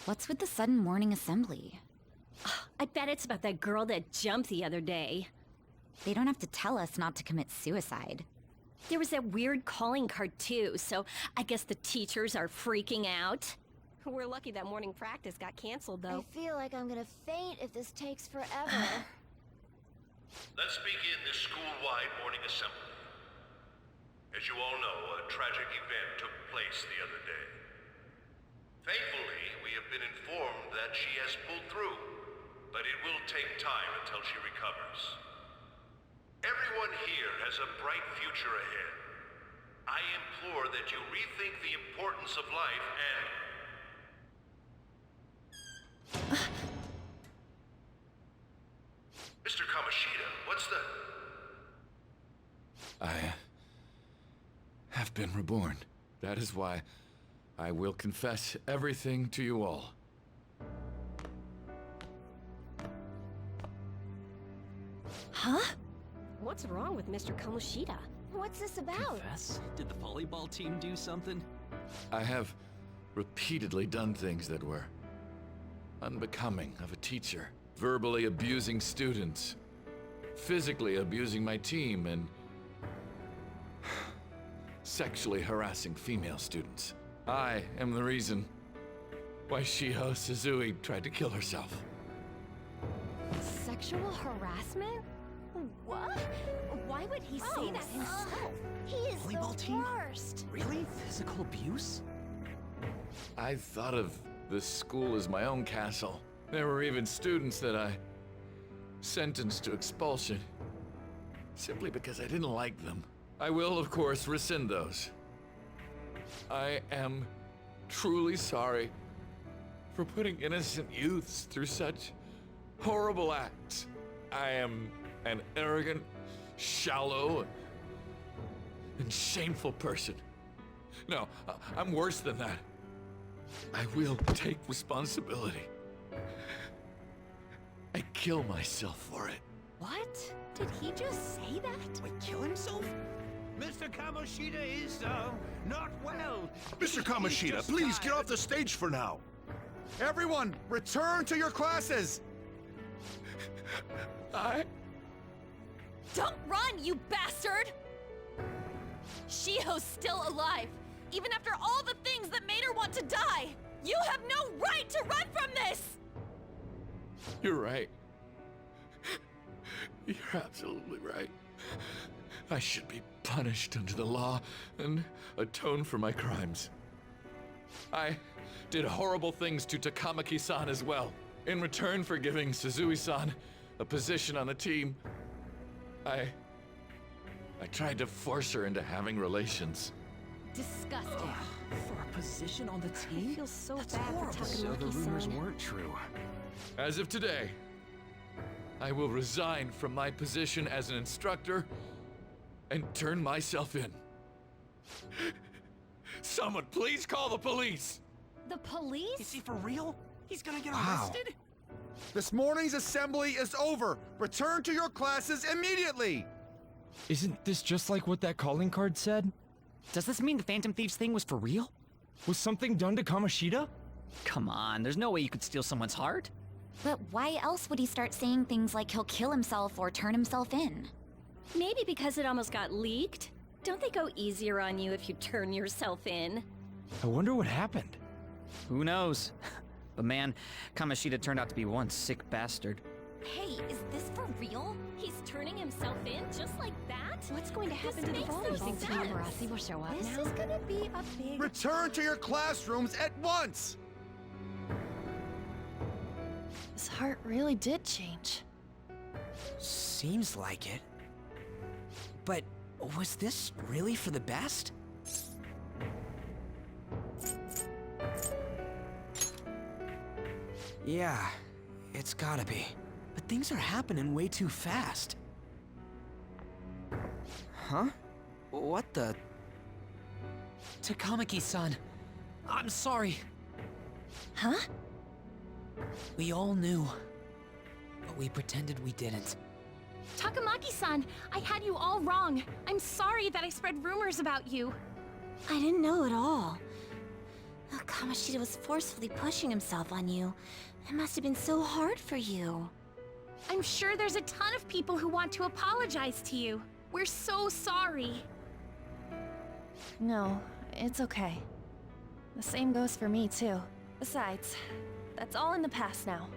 What's with the sudden morning assembly? I bet it's about that girl that jumped the other day. They don't have to tell us not to commit suicide. There was that weird calling card too, so I guess the teachers are freaking out. We're lucky that morning practice got canceled, though. I feel like I'm gonna faint if this takes forever. Let's begin this school-wide morning assembly. As you all know, a tragic event took place the other day. Thankfully, we have been informed that she has pulled through, but it will take time until she recovers. Everyone here has a bright future ahead. I implore that you rethink the importance of life and... Mr. Kamoshida, what's the... I have been reborn. That is why I will confess everything to you all. Huh? What's wrong with Mr. Kamoshida? What's this about? Confess? Did the volleyball team do something? I have repeatedly done things that were unbecoming of a teacher. Verbally abusing students, physically abusing my team, and sexually harassing female students. I am the reason why Shiho Suzui tried to kill herself. Sexual harassment? What? Why would he say that himself? He is Volleyball the team? worst. Really? Physical abuse? I thought of the school as my own castle. There were even students that I sentenced to expulsion, simply because I didn't like them. I will, of course, rescind those. I am truly sorry for putting innocent youths through such horrible acts. I am an arrogant, shallow, and shameful person. No, I'm worse than that. I will take responsibility. I kill myself for it. What? Did he just say that? Wait, kill himself? Mr. Kamoshida is, not well. Mr. Kamoshida, please get off the stage for now. Everyone, return to your classes! Don't run, you bastard! Shiho's still alive, even after all the things that made her want to die! You have no right to run from this! You're right. You're absolutely right. I should be punished under the law and atone for my crimes. I did horrible things to Takamaki-san as well. In return for giving Suzui-san a position on the team, I tried to force her into having relations. Disgusting. For a position on the team? I feel so That's bad horrible. for So the rumors Takamaki-san. weren't true. As of today, I will resign from my position as an instructor and turn myself in. Someone please call the police! The police? Is he for real? He's gonna get Wow. arrested? This morning's assembly is over. Return to your classes immediately! Isn't this just like what that calling card said? Does this mean the Phantom Thieves thing was for real? Was something done to Kamoshida? Come on, there's no way you could steal someone's heart. But why else would he start saying things like he'll kill himself or turn himself in? Maybe because it almost got leaked. Don't they go easier on you if you turn yourself in? I wonder what happened. Who knows? But man, Kamoshida turned out to be one sick bastard. Hey, is this for real? He's turning himself in just like that? What's going to happen to the makes no volleyball team? sense. Marassi will show up This now. is gonna be a big... Return to your classrooms at once! His heart really did change. Seems like it. But was this really for the best? Yeah, it's gotta be. But things are happening way too fast. Huh? What the? Takamaki-san, I'm sorry. Huh? We all knew, but we pretended we didn't. Takamaki-san, I had you all wrong. I'm sorry that I spread rumors about you. I didn't know at all. Kamoshida was forcefully pushing himself on you. It must have been so hard for you. I'm sure there's a ton of people who want to apologize to you. We're so sorry. No, it's okay. The same goes for me, too. Besides, that's all in the past now.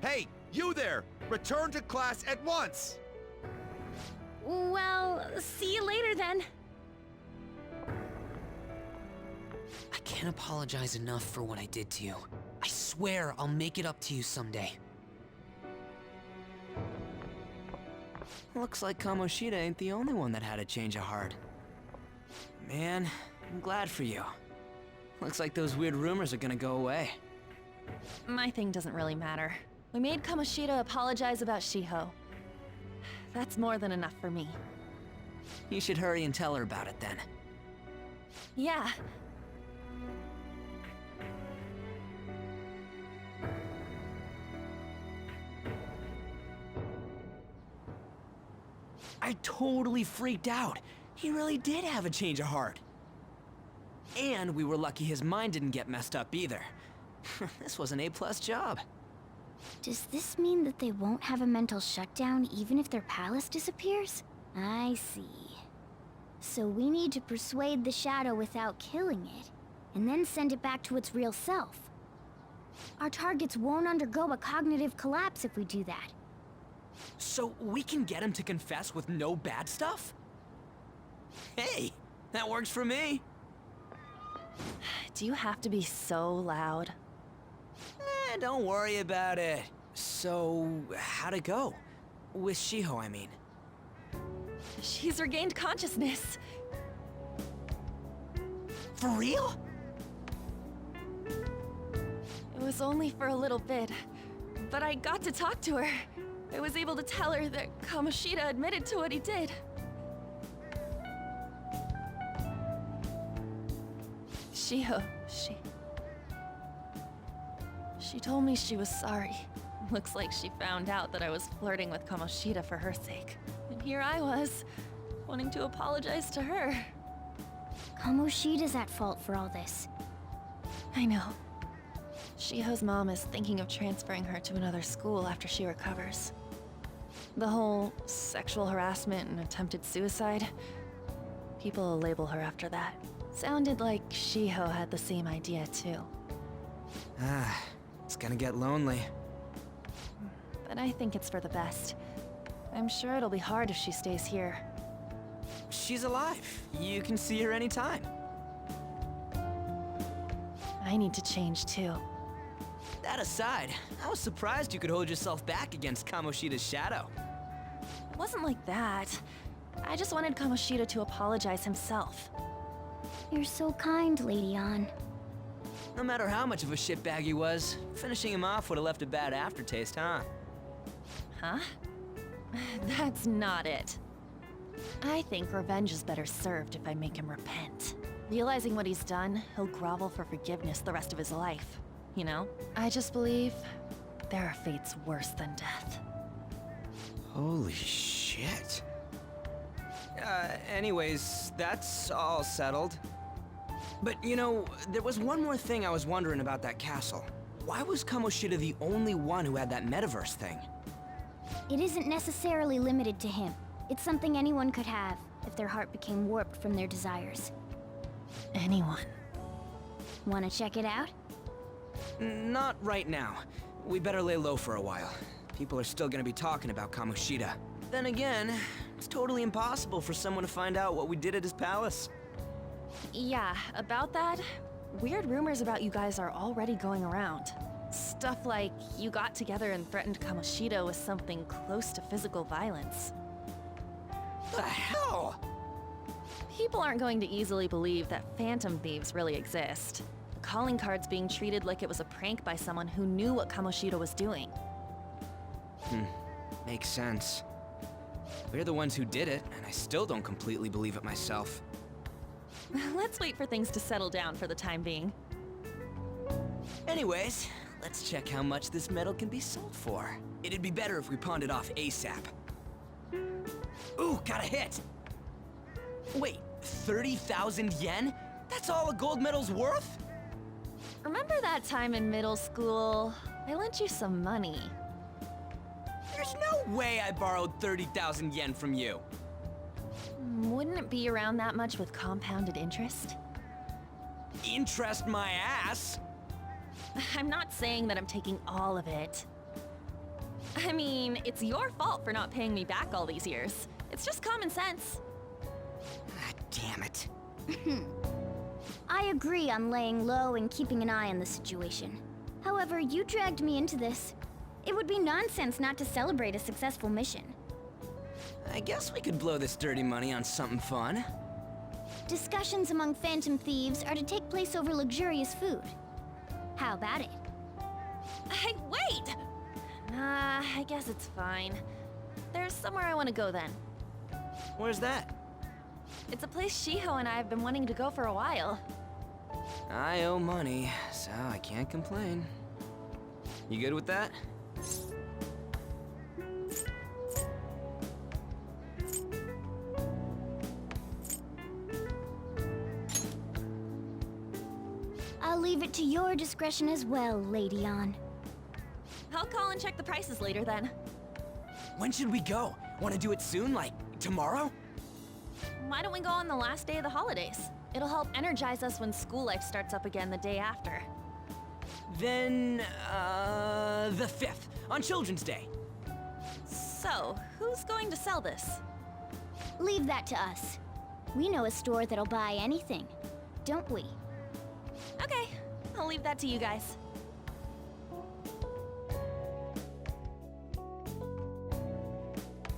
Hey, you there! Return to class at once! Well, see you later then. I can't apologize enough for what I did to you. I swear I'll make it up to you someday. Looks like Kamoshida ain't the only one that had a change of heart. Man, I'm glad for you. Looks like those weird rumors are gonna go away. My thing doesn't really matter. We made Kamoshida apologize about Shiho. That's more than enough for me. You should hurry and tell her about it then. Yeah. I totally freaked out. He really did have a change of heart. And we were lucky his mind didn't get messed up either. This was an A+ job. Does this mean that they won't have a mental shutdown even if their palace disappears? I see. So we need to persuade the shadow without killing it, and then send it back to its real self. Our targets won't undergo a cognitive collapse if we do that. So we can get him to confess with no bad stuff? Hey, that works for me. Do you have to be so loud? Don't worry about it. So, how'd it go? With Shiho, I mean. She's regained consciousness. For real? It was only for a little bit, but I got to talk to her. I was able to tell her that Kamoshida admitted to what he did. Shiho, She told me she was sorry. Looks like she found out that I was flirting with Kamoshida for her sake. And here I was, wanting to apologize to her. Kamoshida's at fault for all this. I know. Shiho's mom is thinking of transferring her to another school after she recovers. The whole sexual harassment and attempted suicide, people will label her after that. Sounded like Shiho had the same idea too. It's gonna get lonely. But I think it's for the best. I'm sure it'll be hard if she stays here. She's alive. You can see her anytime. I need to change too. That aside, I was surprised you could hold yourself back against Kamoshida's shadow. It wasn't like that. I just wanted Kamoshida to apologize himself. You're so kind, Lady Ann. No matter how much of a shitbag he was, finishing him off would have left a bad aftertaste, huh? Huh? That's not it. I think revenge is better served if I make him repent. Realizing what he's done, he'll grovel for forgiveness the rest of his life. You know? I just believe there are fates worse than death. Holy shit. Anyways, that's all settled. But, you know, there was one more thing I was wondering about that castle. Why was Kamoshida the only one who had that metaverse thing? It isn't necessarily limited to him. It's something anyone could have, if their heart became warped from their desires. Anyone. Wanna check it out? Not right now. We better lay low for a while. People are still gonna be talking about Kamoshida. Then again, it's totally impossible for someone to find out what we did at his palace. Yeah, about that, weird rumors about you guys are already going around. Stuff like you got together and threatened Kamoshida with something close to physical violence. The hell? People aren't going to easily believe that phantom thieves really exist. Calling cards being treated like it was a prank by someone who knew what Kamoshida was doing. Makes sense. We're the ones who did it, and I still don't completely believe it myself. Let's wait for things to settle down for the time being. Anyways, let's check how much this metal can be sold for. It'd be better if we pawned it off ASAP. Ooh, got a hit! Wait, 30,000 yen? That's all a gold medal's worth? remember that time in middle school? I lent you some money. There's no way I borrowed 30,000 yen from you. Wouldn't it be around that much with compounded interest? Interest my ass? I'm not saying that I'm taking all of it. I mean, it's your fault for not paying me back all these years. It's just common sense. Ah, damn it. I agree on laying low and keeping an eye on the situation. However, you dragged me into this. It would be nonsense not to celebrate a successful mission. I guess we could blow this dirty money on something fun. Discussions among phantom thieves are to take place over luxurious food. How about it? Hey, wait! Nah, I guess it's fine. There's somewhere I want to go then. Where's that? It's a place Shiho and I have been wanting to go for a while. I owe money, so I can't complain. You good with that? I'll leave it to your discretion as well, Lady On. I'll call and check the prices later then. When should we go? Want to do it soon, like tomorrow? Why don't we go on the last day of the holidays? It'll help energize us when school life starts up again the day after. Then, the 5th, on Children's Day. So, who's going to sell this? Leave that to us. We know a store that'll buy anything, don't we? Okay, I'll leave that to you guys.